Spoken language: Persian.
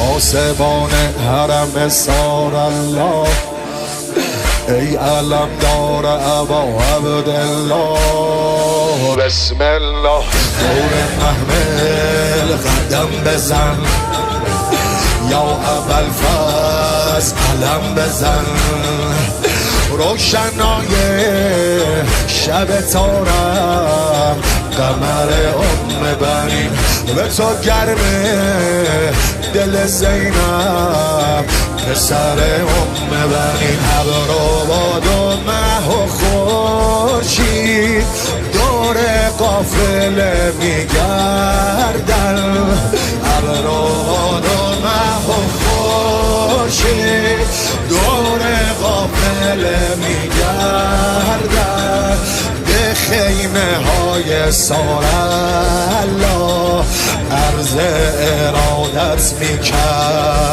پاسبان حرم سار الله، ای علم دار ابا عبدالله. بسم الله دور محمل قدم بزن، یا ابوالفضل علم بزن. روشنای شب تارم قمر بنی، به تو گرمه دل زینب پسر بنی. ابروباد و مه و خورشید دور قافله میگردن. ابروباد و مه و خورشید دور قافله میگردن. به خیمه های سارالله عرض ارادت میکرد.